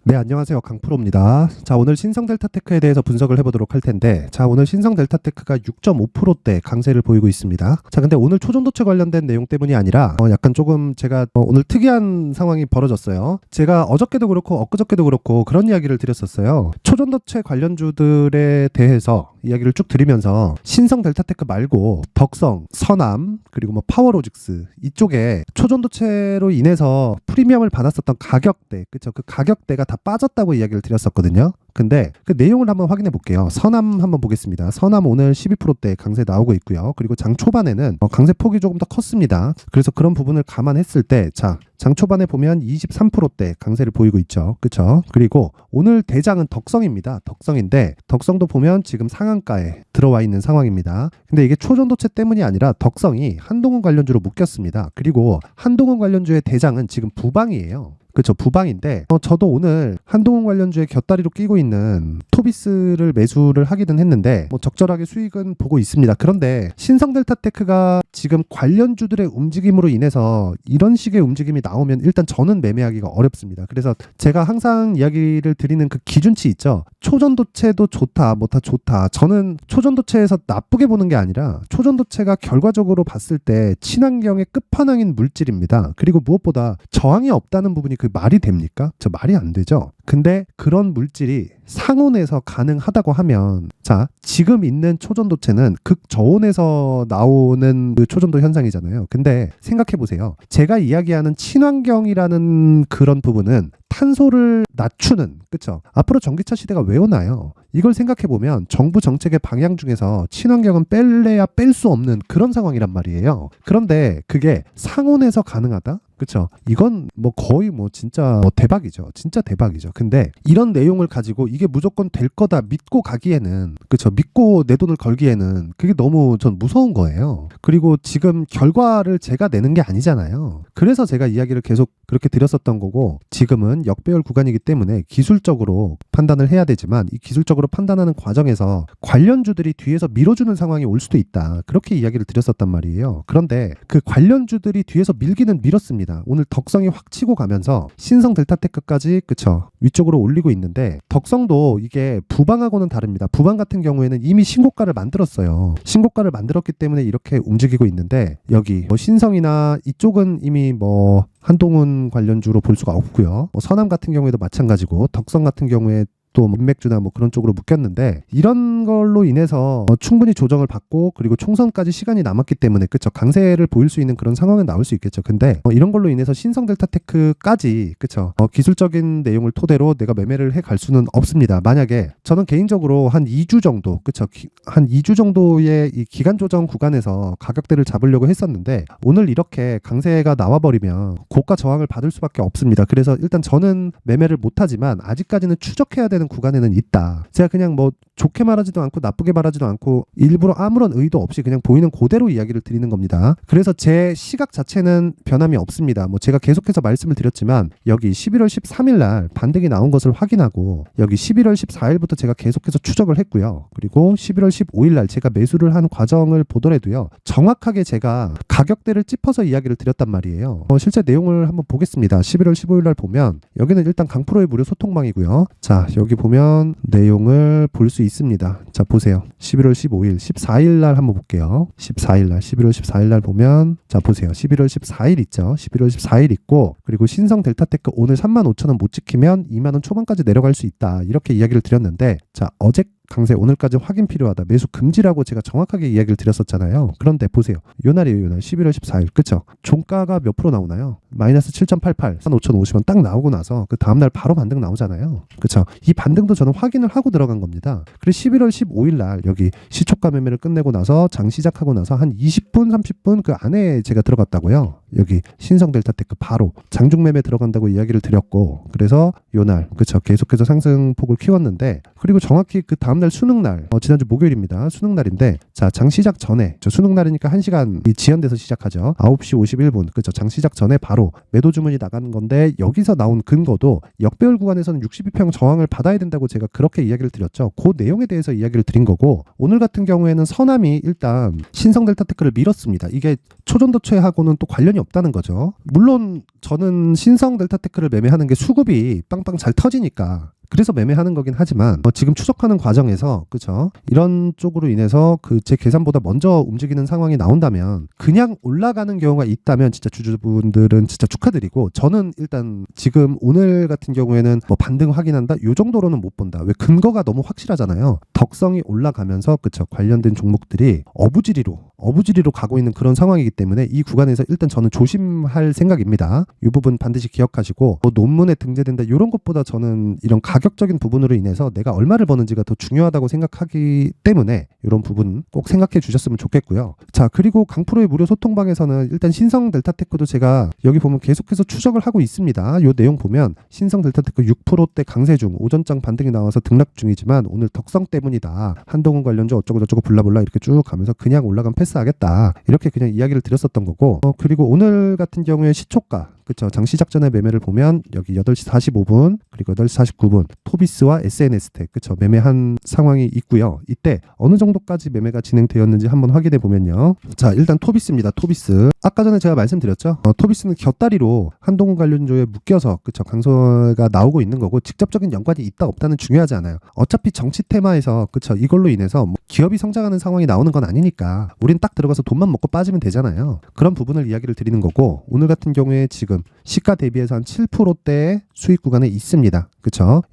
네, 안녕하세요. 강프로입니다. 자, 오늘 신성 델타테크에 대해서 분석을 해보도록 할 텐데, 자, 오늘 신성 델타테크가 6.5%대 강세를 보이고 있습니다. 자, 근데 오늘 초전도체 관련된 내용 때문이 아니라, 약간 조금 제가 오늘 특이한 상황이 벌어졌어요. 제가 어저께도 그렇고, 엊그저께도 그렇고, 그런 이야기를 드렸었어요. 초전도체 관련주들에 대해서 이야기를 쭉 드리면서, 신성 델타테크 말고, 덕성, 선암, 그리고 뭐 파워로직스, 이쪽에 초전도체로 인해서 프리미엄을 받았었던 가격대, 그쵸? 그 가격대가 다 빠졌다고 이야기를 드렸었거든요. 근데 그 내용을 한번 확인해 볼게요. 선암 한번 보겠습니다. 선암 오늘 12%대 강세 나오고 있고요. 그리고 장 초반에는 강세 폭이 조금 더 컸습니다. 그래서 그런 부분을 감안했을 때, 자, 장 초반에 보면 23%대 강세를 보이고 있죠. 그쵸? 그리고 오늘 대장은 덕성입니다. 덕성인데 덕성도 보면 지금 상한가에 들어와 있는 상황입니다. 근데 이게 초전도체 때문이 아니라 덕성이 한동훈 관련주로 묶였습니다. 그리고 한동훈 관련주의 대장은 지금 부방이에요. 그렇죠. 부방인데 저도 오늘 한동훈 관련주에 곁다리로 끼고 있는 토비스를 매수를 하기는 했는데 적절하게 수익은 보고 있습니다. 그런데 신성델타테크가 지금 관련주들의 움직임으로 인해서 이런 식의 움직임이 나오면 일단 저는 매매하기가 어렵습니다. 그래서 제가 항상 이야기를 드리는 그 기준치 있죠. 초전도체도 좋다, 뭐 다 좋다. 저는 초전도체에서 나쁘게 보는 게 아니라 초전도체가 결과적으로 봤을 때 친환경의 끝판왕인 물질입니다. 그리고 무엇보다 저항이 없다는 부분이 그 말이 됩니까? 저 말이 안 되죠. 근데 그런 물질이 상온에서 가능하다고 하면, 자, 지금 있는 초전도체는 극저온에서 나오는 그 초전도 현상이잖아요. 근데 생각해 보세요. 제가 이야기하는 친환경이라는 그런 부분은 탄소를 낮추는, 그쵸? 앞으로 전기차 시대가 왜 오나요? 이걸 생각해 보면 정부 정책의 방향 중에서 친환경은 뺄래야 뺄 수 없는 그런 상황이란 말이에요. 그런데 그게 상온에서 가능하다? 그쵸? 이건 뭐 거의 뭐 진짜 대박이죠. 진짜 대박이죠. 근데 이런 내용을 가지고 이게 무조건 될 거다 믿고 가기에는, 그쵸? 믿고 내 돈을 걸기에는 그게 너무 전 무서운 거예요. 그리고 지금 결과를 제가 내는 게 아니잖아요. 그래서 제가 이야기를 계속 그렇게 드렸었던 거고, 지금은 역배열 구간이기 때문에 기술적으로 판단을 해야 되지만 이 기술적으로 판단하는 과정에서 관련주들이 뒤에서 밀어주는 상황이 올 수도 있다. 그렇게 이야기를 드렸었단 말이에요. 그런데 그 관련주들이 뒤에서 밀기는 밀었습니다. 오늘 덕성이 확 치고 가면서 신성 델타테크까지, 그쵸, 위쪽으로 올리고 있는데, 덕성도 이게 부방하고는 다릅니다. 부방 같은 경우에는 이미 신고가를 만들었어요. 신고가를 만들었기 때문에 이렇게 움직이고 있는데, 여기 뭐 신성이나 이쪽은 이미 뭐 한동훈 관련주로 볼 수가 없고요. 선암 같은 경우에도 마찬가지고, 덕성 같은 경우에 또 맥주나 뭐 그런 쪽으로 묶였는데, 이런 걸로 인해서 충분히 조정을 받고, 그리고 총선까지 시간이 남았기 때문에, 그쵸, 강세를 보일 수 있는 그런 상황은 나올 수 있겠죠. 근데 이런 걸로 인해서 신성 델타테크까지, 그쵸, 기술적인 내용을 토대로 내가 매매를 해 갈 수는 없습니다. 만약에 저는 개인적으로 한 2주 정도, 그쵸, 한 2주 정도의 이 기간 조정 구간에서 가격대를 잡으려고 했었는데, 오늘 이렇게 강세가 나와버리면 고가 저항을 받을 수밖에 없습니다. 그래서 일단 저는 매매를 못하지만 아직까지는 추적해야 되는 구간에는 있다. 제가 그냥 뭐 좋게 말하지도 않고 나쁘게 말하지도 않고 일부러 아무런 의도 없이 그냥 보이는 그대로 이야기를 드리는 겁니다. 그래서 제 시각 자체는 변함이 없습니다. 뭐 제가 계속해서 말씀을 드렸지만, 여기 11월 13일 날 반등이 나온 것을 확인하고, 여기 11월 14일부터 제가 계속해서 추적을 했고요. 그리고 11월 15일 날 제가 매수를 한 과정을 보더라도요, 정확하게 제가 가격대를 짚어서 이야기를 드렸단 말이에요. 실제 내용을 한번 보겠습니다. 11월 15일 날 보면 여기는 일단 강프로의 무료 소통방이고요. 자, 여기 보면 내용을 볼 수 있습니다. 자, 보세요. 11월 15일, 14일 날 한번 볼게요. 14일 날, 11월 14일 날 보면, 자, 보세요. 11월 14일 있죠. 11월 14일 있고, 그리고 신성 델타테크 오늘 35,000원 못 지키면 2만원 초반까지 내려갈 수 있다. 이렇게 이야기를 드렸는데, 자, 어제 강세 오늘까지 확인 필요하다. 매수 금지라고 제가 정확하게 이야기를 드렸었잖아요. 그런데 보세요. 요 날이에요. 요 날 11월 14일. 그쵸? 종가가 몇 프로 나오나요? 마이너스 7.88, 15,050원 딱 나오고 나서 그 다음날 바로 반등 나오잖아요. 그쵸? 이 반등도 저는 확인을 하고 들어간 겁니다. 그리고 11월 15일 날 여기 시초가 매매를 끝내고 나서 장 시작하고 나서 한 20분, 30분 그 안에 제가 들어갔다고요. 여기 신성 델타테크 바로 장중 매매 들어간다고 이야기를 드렸고, 그래서 요 날, 그쵸, 계속해서 상승폭을 키웠는데, 그리고 정확히 그 다음날 수능날, 지난주 목요일입니다. 수능날인데, 자, 장 시작 전에, 저 수능날이니까 1시간이 지연돼서 시작하죠. 9시 51분, 그쵸, 장 시작 전에 바로 매도 주문이 나가는 건데, 여기서 나온 근거도 역배열 구간에서는 62평 저항을 받아야 된다고 제가 그렇게 이야기를 드렸죠. 그 내용에 대해서 이야기를 드린 거고, 오늘 같은 경우에는 선암이 일단 신성 델타테크를 밀었습니다. 이게 초전도체하고는 또 관련이 없다는 거죠. 물론 저는 신성 델타테크를 매매하는 게 수급이 빵빵 잘 터지니까 그래서 매매하는 거긴 하지만 지금 추적하는 과정에서 그쵸 이런 쪽으로 인해서 그 제 계산보다 먼저 움직이는 상황이 나온다면 그냥 올라가는 경우가 있다면 진짜 주주분들은 진짜 축하드리고 저는 일단 지금 오늘 같은 경우에는 뭐 반등 확인한다 요 정도로는 못 본다. 왜 근거가 너무 확실하잖아요. 덕성이 올라가면서 그쵸 관련된 종목들이 어부지리로 가고 있는 그런 상황이기 때문에 이 구간에서 일단 저는 조심할 생각입니다. 이 부분 반드시 기억하시고 뭐 논문에 등재된다 이런 것보다 저는 이런 가격적인 부분으로 인해서 내가 얼마를 버는지가 더 중요하다고 생각하기 때문에 이런 부분 꼭 생각해 주셨으면 좋겠고요. 자, 그리고 강프로의 무료 소통방에서는 일단 신성 델타테크도 제가 여기 보면 계속해서 추적을 하고 있습니다. 이 내용 보면 신성 델타테크 6%대 강세 중 오전장 반등이 나와서 등락 중이지만 오늘 덕성 때문이다. 한동훈 관련주 어쩌고 저쩌고 블라블라 이렇게 쭉 가면서 그냥 올라간 패스하겠다. 이렇게 그냥 이야기를 드렸었던 거고 그리고 오늘 같은 경우에 시초가 그쵸 장 시작 전에 매매를 보면 여기 8시 45분 그리고 8시 49분 토비스와 SNS텍 그쵸 매매한 상황이 있고요. 이때 어느 정도까지 매매가 진행되었는지 한번 확인해 보면요. 자 일단 토비스입니다. 토비스 아까 전에 제가 말씀드렸죠. 토비스는 곁다리로 한동훈 관련주에 묶여서 그쵸 강세가 나오고 있는 거고 직접적인 연관이 있다 없다는 중요하지 않아요. 어차피 정치 테마에서 그쵸 이걸로 인해서 뭐 기업이 성장하는 상황이 나오는 건 아니니까 우린 딱 들어가서 돈만 먹고 빠지면 되잖아요. 그런 부분을 이야기를 드리는 거고 오늘 같은 경우에 지금 시가 대비해서 한 7%대의 수익 구간에 있습니다. 그쵸?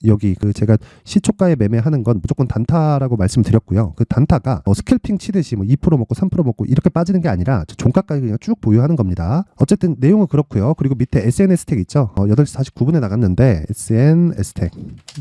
여기 그 제가 시초가에 매매하는 건 무조건 단타라고 말씀드렸고요. 그 단타가 스캘핑 치듯이 뭐 2% 먹고 3% 먹고 이렇게 빠지는 게 아니라 종가까지 그냥 쭉 보유하는 겁니다. 어쨌든 내용은 그렇고요. 그리고 밑에 SNS텍 있죠? 8시 49분에 나갔는데 SNS텍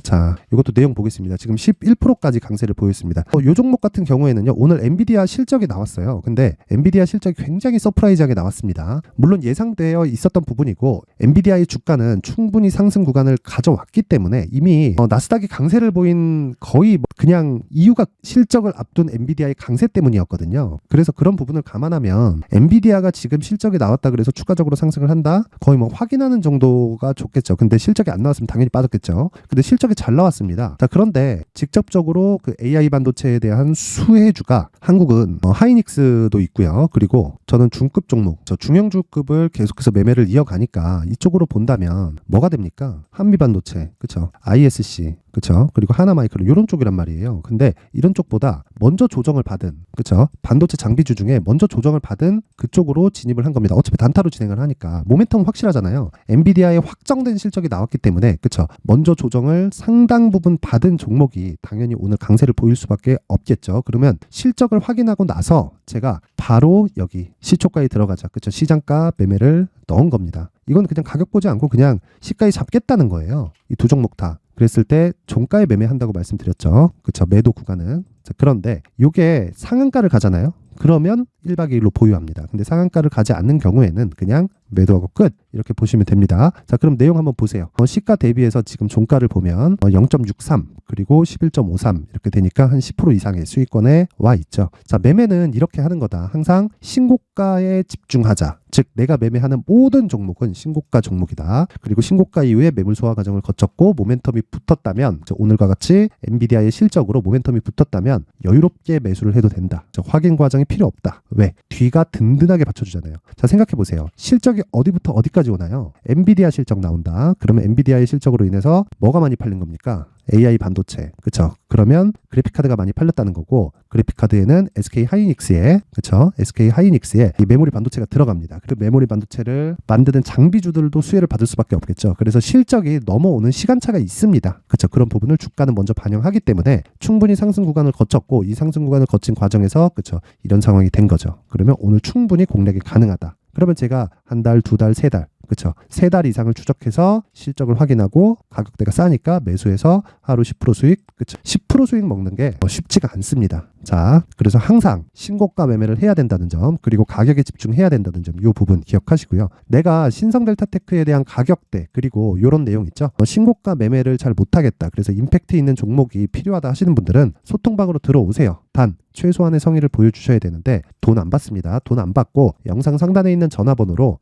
자 이것도 내용 보겠습니다. 지금 11%까지 강세를 보였습니다. 이 종목 같은 경우에는요. 오늘 엔비디아 실적이 나왔어요. 근데 엔비디아 실적이 굉장히 서프라이즈하게 나왔습니다. 물론 예상되어 있었던 부분이고 엔비디아의 주가는 충분히 상승 구간을 가져왔기 때문에 이미 나스닥이 강세를 보인 거의 그냥 이유가 실적을 앞둔 엔비디아의 강세 때문이었거든요. 그래서 그런 부분을 감안하면 엔비디아가 지금 실적이 나왔다 그래서 추가적으로 상승을 한다? 거의 뭐 확인하는 정도가 좋겠죠. 근데 실적이 안 나왔으면 당연히 빠졌겠죠. 근데 실적이 잘 나왔습니다. 자, 그런데 직접적으로 그 AI 반도체에 대한 수혜주가 한국은 하이닉스도 있고요. 그리고 저는 중급 종목, 중형주급을 계속해서 매매를 이어가니까 이쪽으로 본다면 뭐가 됩니까? 한미반도체, 그쵸? ISC, 그쵸? 그리고 하나마이크론 이런 쪽이란 말이에요. 근데 이런 쪽보다 먼저 조정을 받은, 그쵸? 반도체 장비주 중에 먼저 조정을 받은 그쪽으로 진입을 한 겁니다. 어차피 단타로 진행을 하니까 모멘텀은 확실하잖아요. 엔비디아의 확정된 실적이 나왔기 때문에, 그쵸? 먼저 조정을 상당 부분 받은 종목이 당연히 오늘 강세를 보일 수밖에 없겠죠. 그러면 실적을 확인하고 나서 제가 바로 여기 시초가에 들어가자, 그쵸? 시장가 매매를 넣은 겁니다. 이건 그냥 가격 보지 않고 그냥 시가에 잡겠다는 거예요. 이 두 종목 다. 그랬을 때 종가에 매매한다고 말씀드렸죠. 그쵸? 매도 구간은. 자, 그런데 이게 상한가를 가잖아요. 그러면 1박 2일로 보유합니다. 근데 상한가를 가지 않는 경우에는 그냥 매도하고 끝 이렇게 보시면 됩니다. 자, 그럼 내용 한번 보세요. 시가 대비해서 지금 종가를 보면 0.63 그리고 11.53 이렇게 되니까 한 10% 이상의 수익권에 와 있죠. 자, 매매는 이렇게 하는 거다. 항상 신고가에 집중하자. 즉 내가 매매하는 모든 종목은 신고가 종목이다. 그리고 신고가 이후에 매물 소화 과정을 거쳤고 모멘텀이 붙었다면 오늘과 같이 엔비디아의 실적으로 모멘텀이 붙었다면 여유롭게 매수를 해도 된다. 확인 과정이 필요 없다. 왜? 뒤가 든든하게 받쳐주잖아요. 자, 생각해 보세요. 실적이 어디부터 어디까지 오나요? 엔비디아 실적 나온다. 그러면 엔비디아의 실적으로 인해서 뭐가 많이 팔린 겁니까? AI 반도체, 그쵸? 그러면 그래픽카드가 많이 팔렸다는 거고 그래픽카드에는 SK 하이닉스에, 그쵸? SK 하이닉스에 이 메모리 반도체가 들어갑니다. 그 메모리 반도체를 만드는 장비주들도 수혜를 받을 수밖에 없겠죠. 그래서 실적이 넘어오는 시간차가 있습니다. 그쵸? 그런 부분을 주가는 먼저 반영하기 때문에 충분히 상승 구간을 거쳤고 이 상승 구간을 거친 과정에서, 그쵸? 이런 상황이 된 거죠. 그러면 오늘 충분히 공략이 가능하다. 그러면 제가 한 달, 두 달, 세 달, 그쵸? 3달 이상을 추적해서 실적을 확인하고 가격대가 싸니까 매수해서 하루 10% 수익, 그쵸? 10% 수익 먹는 게 쉽지가 않습니다. 자, 그래서 항상 신고가 매매를 해야 된다는 점, 그리고 가격에 집중해야 된다는 점, 이 부분 기억하시고요. 내가 신성 델타테크에 대한 가격대, 그리고 이런 내용 있죠? 신고가 매매를 잘 못하겠다. 그래서 임팩트 있는 종목이 필요하다 하시는 분들은 소통방으로 들어오세요. 단, 최소한의 성의를 보여주셔야 되는데 돈 안 받습니다. 돈 안 받고 영상 상단에 있는 전화번호로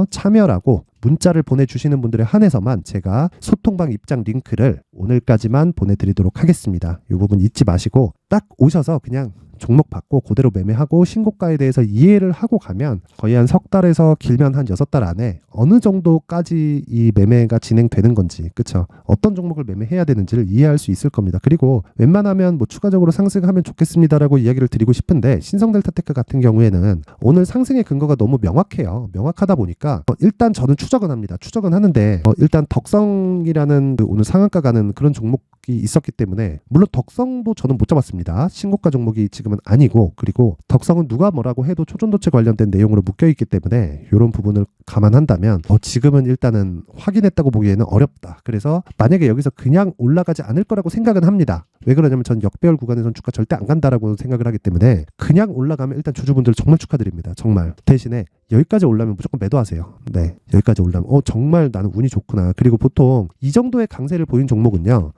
참여라고 문자를 보내주시는 분들에 한해서만 제가 소통방 입장 링크를 오늘까지만 보내드리도록 하겠습니다. 이 부분 잊지 마시고 딱 오셔서 그냥 종목 받고 그대로 매매하고 신고가에 대해서 이해를 하고 가면 거의 한 석 달에서 길면 한 6달 안에 어느 정도까지 이 매매가 진행되는 건지, 그쵸? 어떤 종목을 매매해야 되는지를 이해할 수 있을 겁니다. 그리고 웬만하면 뭐 추가적으로 상승하면 좋겠습니다라고 이야기를 드리고 싶은데, 신성델타테크 같은 경우에는 오늘 상승의 근거가 너무 명확해요. 명확하다 보니까 일단 저는 추적은 합니다. 추적은 하는데 일단 덕성이라는 오늘 상한가 가는 그런 종목이 있었기 때문에, 물론 덕성도 저는 못 잡았습니다. 신고가 종목이 지금은 아니고, 그리고 덕성은 누가 뭐라고 해도 초전도체 관련된 내용으로 묶여있기 때문에 이런 부분을 감안한다면 지금은 일단은 확인했다고 보기에는 어렵다. 그래서 만약에 여기서 그냥 올라가지 않을 거라고 생각은 합니다. 왜 그러냐면 전 역배열 구간에선 주가 절대 안 간다라고 생각을 하기 때문에, 그냥 올라가면 일단 주주분들 정말 축하드립니다. 정말. 대신에 여기까지 올라면 무조건 매도하세요. 네, 여기까지 올라면 정말 나는 운이 좋구나. 그리고 보통 이 정도의 강세를 보인 종목은요,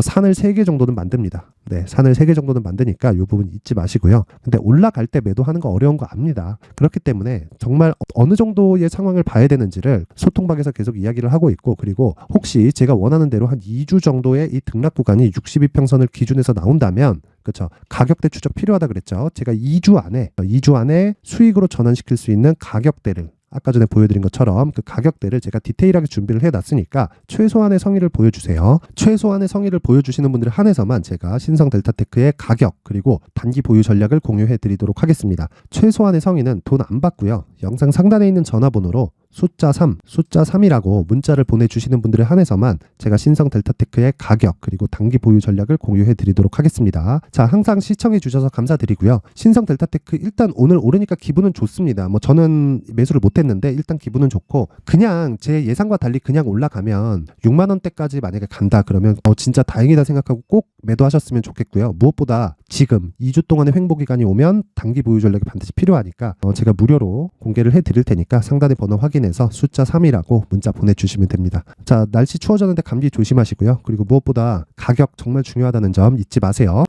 산을 3개 정도는 만듭니다. 네, 산을 3개 정도는 만드니까 이 부분 잊지 마시고요. 근데 올라갈 때 매도하는 거 어려운 거 압니다. 그렇기 때문에 정말 어느 정도의 상황을 봐야 되는지를 소통방에서 계속 이야기를 하고 있고, 그리고 혹시 제가 원하는 대로 한 2주 정도의 이 등락 구간이 62평선을 기준에서 나온다면, 그렇죠, 가격대 추적 필요하다 그랬죠. 제가 2주 안에 수익으로 전환시킬 수 있는 가격대를, 아까 전에 보여드린 것처럼 그 가격대를 제가 디테일하게 준비를 해놨으니까 최소한의 성의를 보여주세요. 최소한의 성의를 보여주시는 분들에 한해서만 제가 신성델타테크의 가격 그리고 단기 보유 전략을 공유해드리도록 하겠습니다. 최소한의 성의는 돈 안 받고요. 영상 상단에 있는 전화번호로 숫자 3이라고 문자를 보내주시는 분들에 한해서만 제가 신성델타테크의 가격 그리고 단기 보유 전략을 공유해 드리도록 하겠습니다. 자, 항상 시청해 주셔서 감사드리고요. 신성델타테크 일단 오늘 오르니까 기분은 좋습니다. 저는 매수를 못했는데 일단 기분은 좋고, 그냥 제 예상과 달리 그냥 올라가면 6만원대까지 만약에 간다 그러면 진짜 다행이다 생각하고 꼭 매도하셨으면 좋겠고요. 무엇보다 지금 2주 동안의 횡보 기간이 오면 단기 보유 전략이 반드시 필요하니까 제가 무료로 공개를 해드릴 테니까 상단의 번호 확인해서 숫자 3이라고 문자 보내주시면 됩니다. 자, 날씨 추워졌는데 감기 조심하시고요. 그리고 무엇보다 가격 정말 중요하다는 점 잊지 마세요.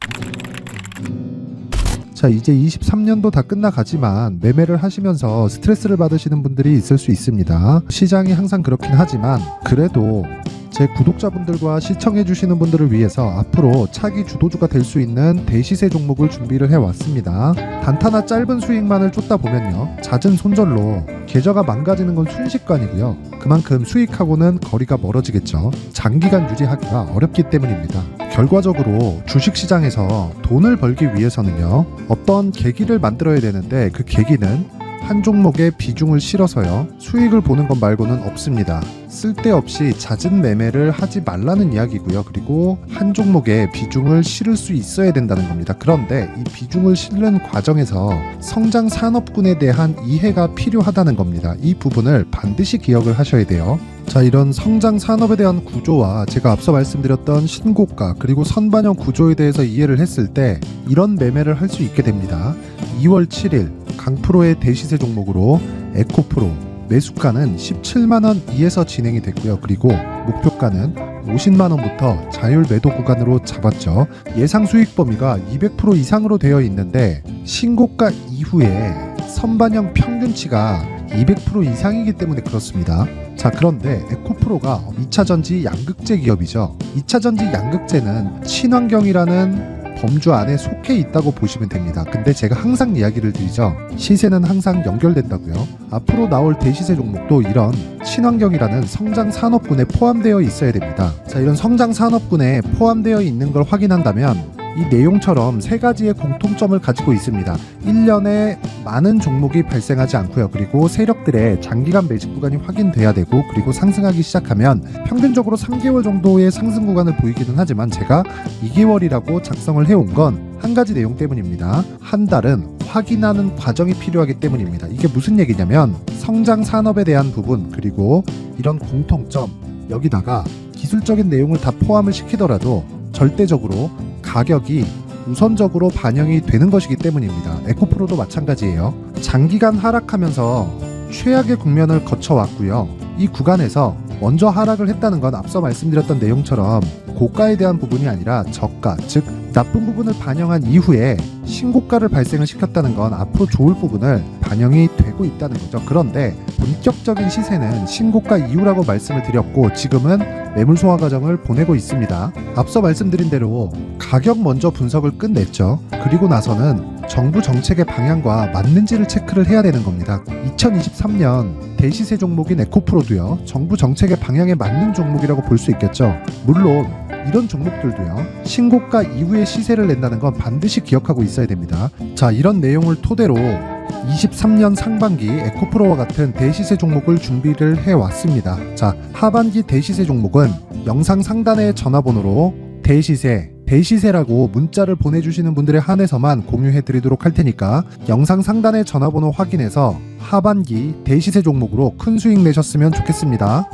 자, 이제 23년도 다 끝나가지만 매매를 하시면서 스트레스를 받으시는 분들이 있을 수 있습니다. 시장이 항상 그렇긴 하지만 그래도 제 구독자분들과 시청해주시는 분들을 위해서 앞으로 차기 주도주가 될 수 있는 대시세 종목을 준비를 해왔습니다. 단타나 짧은 수익만을 쫓다 보면요, 잦은 손절로 계좌가 망가지는 건 순식간이고요. 그만큼 수익하고는 거리가 멀어지겠죠. 장기간 유지하기가 어렵기 때문입니다. 결과적으로 주식시장에서 돈을 벌기 위해서는요, 어떤 계기를 만들어야 되는데 그 계기는 한 종목에 비중을 실어서요, 수익을 보는 것 말고는 없습니다. 쓸데없이 잦은 매매를 하지 말라는 이야기고요. 그리고 한 종목에 비중을 실을 수 있어야 된다는 겁니다. 그런데 이 비중을 실는 과정에서 성장 산업군에 대한 이해가 필요하다는 겁니다. 이 부분을 반드시 기억을 하셔야 돼요. 자, 이런 성장 산업에 대한 구조와 제가 앞서 말씀드렸던 신고가 그리고 선반영 구조에 대해서 이해를 했을 때 이런 매매를 할 수 있게 됩니다. 2월 7일 강프로의 대시세 종목으로 에코프로 매수가는 17만원 이에서 진행이 됐고요. 그리고 목표가는 50만원부터 자율 매도 구간으로 잡았죠. 예상 수익 범위가 200% 이상으로 되어 있는데 신고가 이후에 선반영 평균치가 200% 이상이기 때문에 그렇습니다. 자, 그런데 에코프로가 2차전지 양극재 기업이죠. 2차전지 양극재는 친환경이라는 범주 안에 속해 있다고 보시면 됩니다. 근데 제가 항상 이야기를 드리죠. 시세는 항상 연결된다고요. 앞으로 나올 대시세 종목도 이런 친환경이라는 성장 산업군에 포함되어 있어야 됩니다. 자, 이런 성장 산업군에 포함되어 있는 걸 확인한다면 이 내용처럼 3가지의 공통점을 가지고 있습니다. 1년에 많은 종목이 발생하지 않고요. 그리고 세력들의 장기간 매집 구간이 확인돼야 되고, 그리고 상승하기 시작하면 평균적으로 3개월 정도의 상승 구간을 보이기는 하지만 제가 2개월이라고 작성을 해온 건 한 가지 내용 때문입니다. 한 달은 확인하는 과정이 필요하기 때문입니다. 이게 무슨 얘기냐면 성장 산업에 대한 부분 그리고 이런 공통점, 여기다가 기술적인 내용을 다 포함을 시키더라도 절대적으로 가격이 우선적으로 반영이 되는 것이기 때문입니다. 에코프로도 마찬가지예요. 장기간 하락하면서 최악의 국면을 거쳐왔고요. 이 구간에서 먼저 하락을 했다는 건 앞서 말씀드렸던 내용처럼 고가에 대한 부분이 아니라 저가, 즉 나쁜 부분을 반영한 이후에 신고가를 발생을 시켰다는 건 앞으로 좋을 부분을 반영이 되고 있다는 거죠. 그런데 본격적인 시세는 신고가 이후라고 말씀을 드렸고 지금은 매물 소화 과정을 보내고 있습니다. 앞서 말씀드린 대로 가격 먼저 분석을 끝냈죠. 그리고 나서는 정부 정책의 방향과 맞는지를 체크를 해야 되는 겁니다. 2023년 대시세 종목인 에코프로도요. 정부 정책의 방향에 맞는 종목이라고 볼 수 있겠죠. 물론 이런 종목들도요. 신고가 이후에 시세를 낸다는 건 반드시 기억하고 있어야 됩니다. 자, 이런 내용을 토대로 23년 상반기 에코프로와 같은 대시세 종목을 준비를 해왔습니다. 자, 하반기 대시세 종목은 영상 상단의 전화번호로 대시세라고 문자를 보내주시는 분들에 한해서만 공유해드리도록 할 테니까 영상 상단의 전화번호 확인해서 하반기 대시세 종목으로 큰 수익 내셨으면 좋겠습니다.